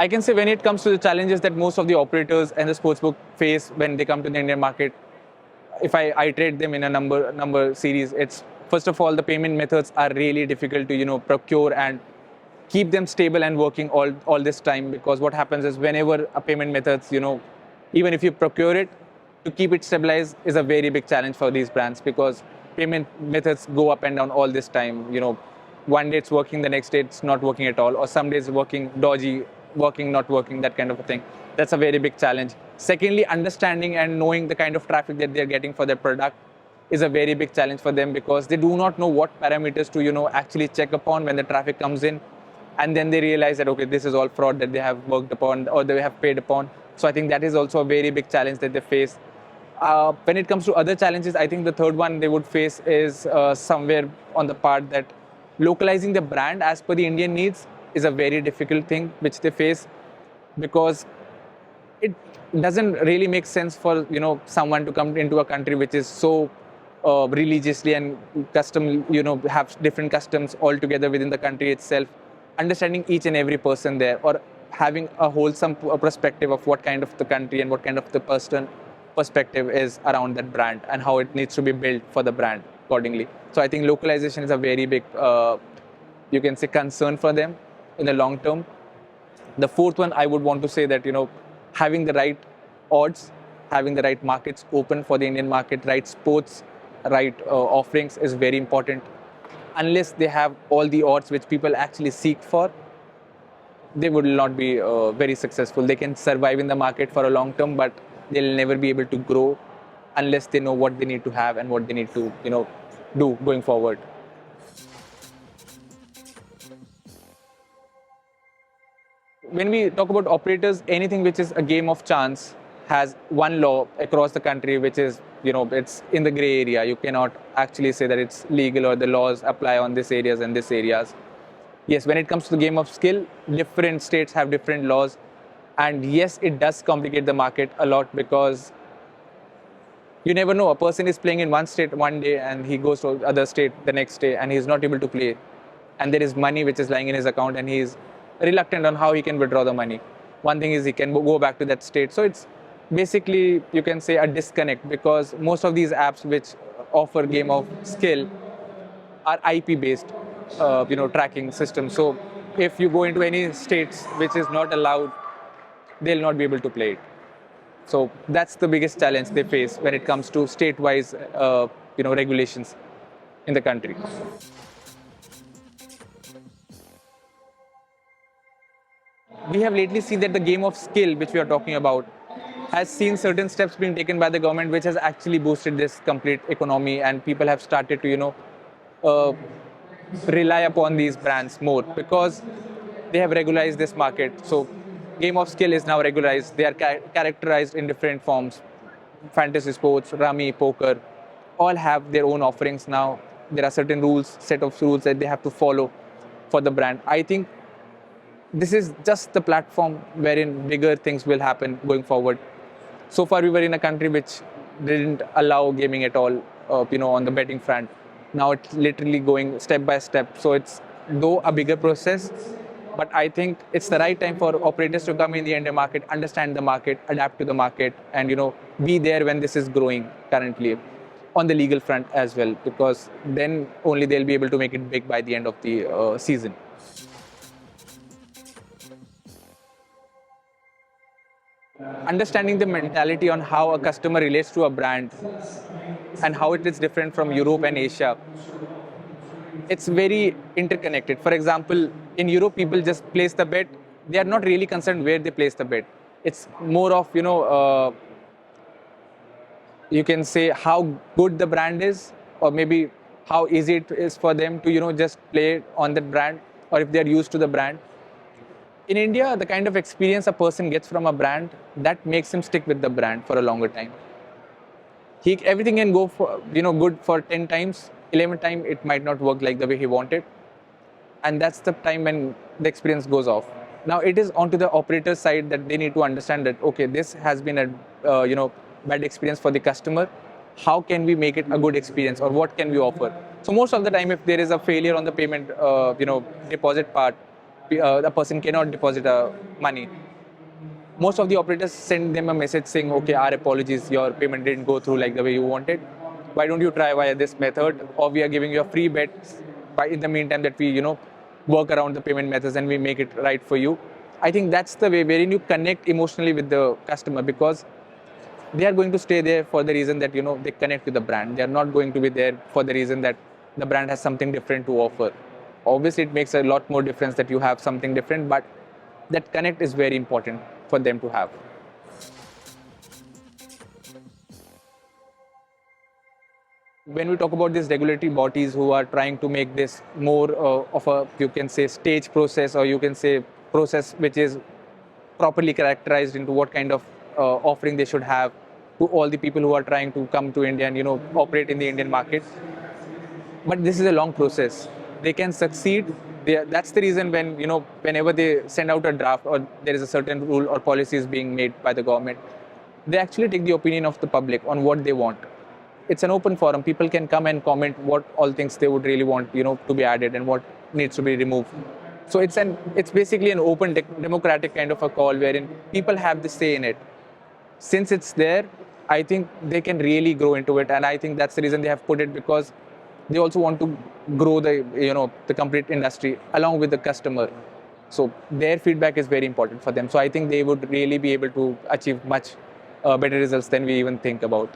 I can say when it comes to the challenges that most of the operators and the sportsbook face when they come to the Indian market, if I iterate them in a number series, it's first of all the payment methods are really difficult to procure and keep them stable and working all this time, because what happens is whenever a payment methods even if you procure it, to keep it stabilized is a very big challenge for these brands, because payment methods go up and down all this time. One day it's working, the next day it's not working at all, or some days working dodgy, working not working, that kind of a thing. That's a very big challenge. Secondly, understanding and knowing the kind of traffic that they're getting for their product is a very big challenge for them, because they do not know what parameters to actually check upon when the traffic comes in, and then they realize that okay, this is all fraud that they have worked upon or they have paid upon. So I think that is also a very big challenge that they face. When it comes to other challenges, I think the third one they would face is somewhere on the part that localizing the brand as per the Indian needs is a very difficult thing which they face, because it doesn't really make sense for someone to come into a country which is so religiously and custom have different customs altogether within the country itself. Understanding each and every person there, or having a wholesome perspective of what kind of the country and what kind of the person perspective is around that brand and how it needs to be built for the brand accordingly. So I think localization is a very big you can say concern for them in the long term. The fourth one, I would want to say that having the right odds, having the right markets open for the Indian market, right sports, right offerings is very important. Unless they have all the odds which people actually seek for, they would not be very successful. They can survive in the market for a long term, but they'll never be able to grow unless they know what they need to have and what they need to do going forward. When we talk about operators, anything which is a game of chance has one law across the country, which is, it's in the gray area. You cannot actually say that it's legal or the laws apply on this areas and this areas. Yes, when it comes to the game of skill, different states have different laws. And yes, it does complicate the market a lot, because you never know. A person is playing in one state one day and he goes to other state the next day and he's not able to play. And there is money which is lying in his account and he's reluctant on how he can withdraw the money. One thing is he can go back to that state. So it's basically, you can say, a disconnect, because most of these apps which offer game of skill are IP based tracking systems. So if you go into any states which is not allowed, they'll not be able to play it. So that's the biggest challenge they face when it comes to state-wise regulations in the country. We have lately seen that the game of skill which we are talking about has seen certain steps being taken by the government which has actually boosted this complete economy, and people have started to rely upon these brands more because they have regularized this market. So game of skill is now regularized. They are characterized in different forms. Fantasy sports, rummy, poker, all have their own offerings now. There are certain rules, set of rules that they have to follow for the brand. I think this is just the platform wherein bigger things will happen going forward. So far, we were in a country which didn't allow gaming at all, on the betting front. Now it's literally going step by step. So it's though a bigger process, but I think it's the right time for operators to come in the Indian market, understand the market, adapt to the market, and be there when this is growing currently on the legal front as well, because then only they'll be able to make it big by the end of the season. Understanding the mentality on how a customer relates to a brand and how it is different from Europe and Asia, it's very interconnected. For example, in Europe, people just place the bet. They are not really concerned where they place the bet. It's more of, you can say how good the brand is, or maybe how easy it is for them to, just play on that brand, or if they're used to the brand. In India, the kind of experience a person gets from a brand, that makes him stick with the brand for a longer time. Everything can go for, good for 10 times, 11th time, it might not work like the way he wanted. And that's the time when the experience goes off. Now it is onto the operator side that they need to understand that, okay, this has been a, bad experience for the customer. How can we make it a good experience, or what can we offer? So most of the time, if there is a failure on the payment, deposit part, the person cannot deposit money. Most of the operators send them a message saying, okay, our apologies, your payment didn't go through like the way you wanted. Why don't you try via this method? Or we are giving you a free bet by in the meantime that we, work around the payment methods and we make it right for you. I think that's the way wherein you connect emotionally with the customer, because they are going to stay there for the reason that, they connect with the brand. They are not going to be there for the reason that the brand has something different to offer. Obviously, it makes a lot more difference that you have something different, but that connect is very important for them to have. When we talk about these regulatory bodies who are trying to make this more of a, you can say, stage process, or you can say process which is properly characterized into what kind of offering they should have to all the people who are trying to come to India and, operate in the Indian market. But this is a long process. They can succeed. That's the reason when, whenever they send out a draft or there is a certain rule or policy is being made by the government, they actually take the opinion of the public on what they want. It's an open forum. People can come and comment what all things they would really want, to be added and what needs to be removed. So it's basically an open democratic kind of a call wherein people have the say in it. Since it's there, I think they can really grow into it, and I think that's the reason they have put it, because they also want to grow the complete industry along with the customer. So their feedback is very important for them. So I think they would really be able to achieve much better results than we even think about.